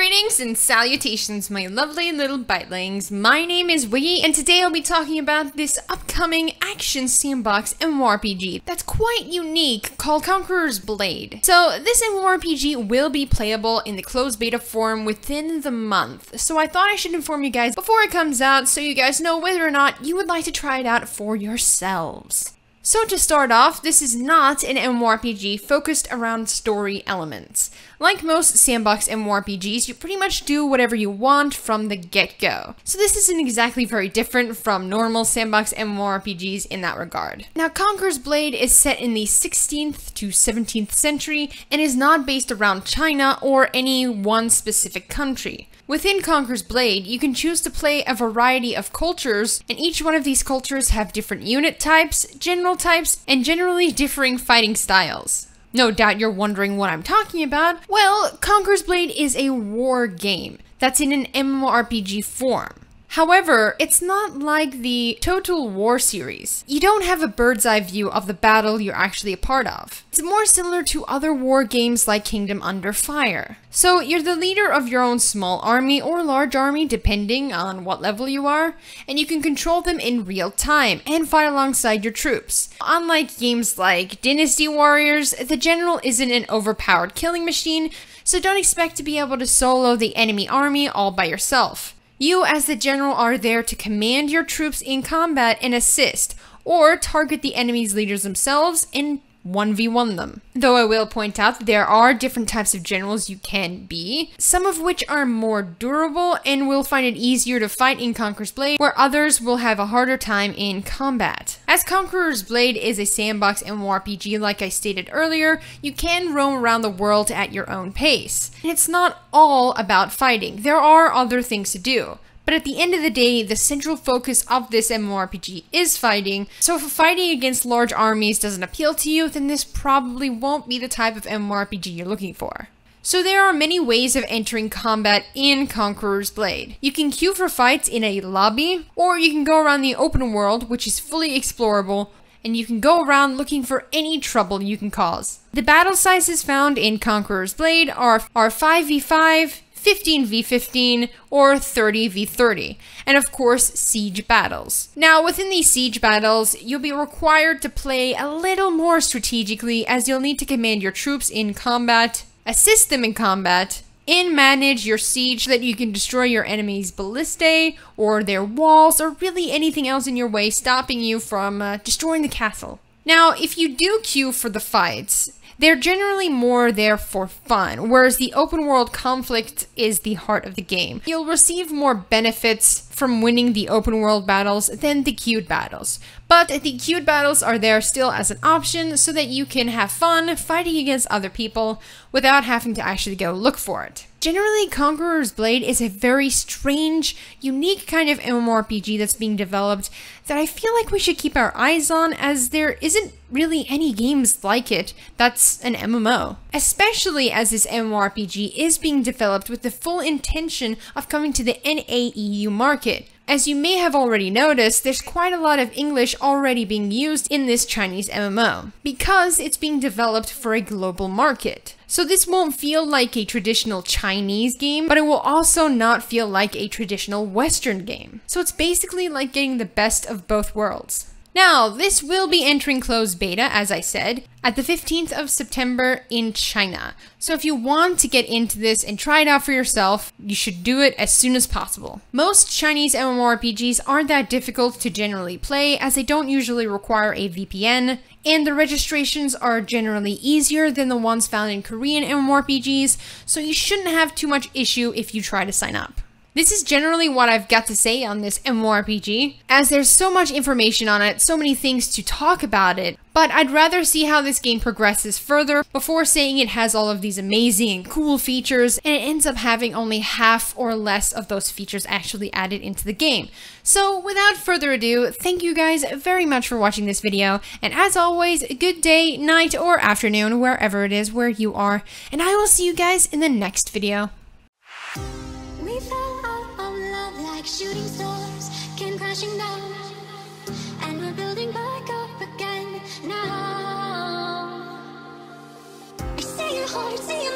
Greetings and salutations, my lovely little bitelings. My name is Wiggy, and today I'll be talking about this upcoming action sandbox MMORPG that's quite unique called Conqueror's Blade. So this MMORPG will be playable in the closed beta form within the month, so I thought I should inform you guys before it comes out so you guys know whether or not you would like to try it out for yourselves. So to start off, this is not an MMORPG focused around story elements. Like most sandbox MMORPGs, you pretty much do whatever you want from the get-go. So this isn't exactly very different from normal sandbox MMORPGs in that regard. Now, Conqueror's Blade is set in the 16th to 17th century and is not based around China or any one specific country. Within Conqueror's Blade, you can choose to play a variety of cultures, and each one of these cultures have different unit types, general types, and generally differing fighting styles. No doubt you're wondering what I'm talking about. Well, Conqueror's Blade is a war game that's in an MMORPG form. However, it's not like the Total War series. You don't have a bird's eye view of the battle you're actually a part of. It's more similar to other war games like Kingdom Under Fire. So you're the leader of your own small army or large army depending on what level you are, and you can control them in real time and fight alongside your troops. Unlike games like Dynasty Warriors, the general isn't an overpowered killing machine, so don't expect to be able to solo the enemy army all by yourself. You, as the general, are there to command your troops in combat and assist, or target the enemy's leaders themselves and 1v1 them. Though I will point out that there are different types of generals you can be, some of which are more durable and will find it easier to fight in Conqueror's Blade, where others will have a harder time in combat. As Conqueror's Blade is a sandbox MMORPG, like I stated earlier, you can roam around the world at your own pace. And it's not all about fighting. There are other things to do. But at the end of the day, the central focus of this MMORPG is fighting, so if fighting against large armies doesn't appeal to you, then this probably won't be the type of MMORPG you're looking for. So there are many ways of entering combat in Conqueror's Blade. You can queue for fights in a lobby, or you can go around the open world, which is fully explorable, and you can go around looking for any trouble you can cause. The battle sizes found in Conqueror's Blade are 5v5, 15v15, or 30v30, and of course, siege battles. Now, within these siege battles, you'll be required to play a little more strategically as you'll need to command your troops in combat, assist them in combat, and manage your siege so that you can destroy your enemy's ballistae, or their walls, or really anything else in your way stopping you from destroying the castle. Now, if you do queue for the fights, they're generally more there for fun, whereas the open world conflict is the heart of the game. You'll receive more benefits from winning the open world battles than the queued battles. But the queued battles are there still as an option so that you can have fun fighting against other people without having to actually go look for it. Generally, Conqueror's Blade is a very strange, unique kind of MMORPG that's being developed that I feel like we should keep our eyes on, as there isn't really any games like it that's an MMO. Especially as this MMORPG is being developed with the full intention of coming to the NAEU market. As you may have already noticed, there's quite a lot of English already being used in this Chinese MMO, because it's being developed for a global market. So this won't feel like a traditional Chinese game, but it will also not feel like a traditional Western game. So it's basically like getting the best of both worlds. Now, this will be entering closed beta, as I said, at the 15th of September in China. So if you want to get into this and try it out for yourself, you should do it as soon as possible. Most Chinese MMORPGs aren't that difficult to generally play, as they don't usually require a VPN, and the registrations are generally easier than the ones found in Korean MMORPGs, so you shouldn't have too much issue if you try to sign up. This is generally what I've got to say on this MMORPG, as there's so much information on it, so many things to talk about it, but I'd rather see how this game progresses further before saying it has all of these amazing and cool features, and it ends up having only half or less of those features actually added into the game. So without further ado, thank you guys very much for watching this video, and as always, good day, night, or afternoon, wherever it is where you are, and I will see you guys in the next video. Like shooting stars came crashing down, and we're building back up again now. I see your heart, see your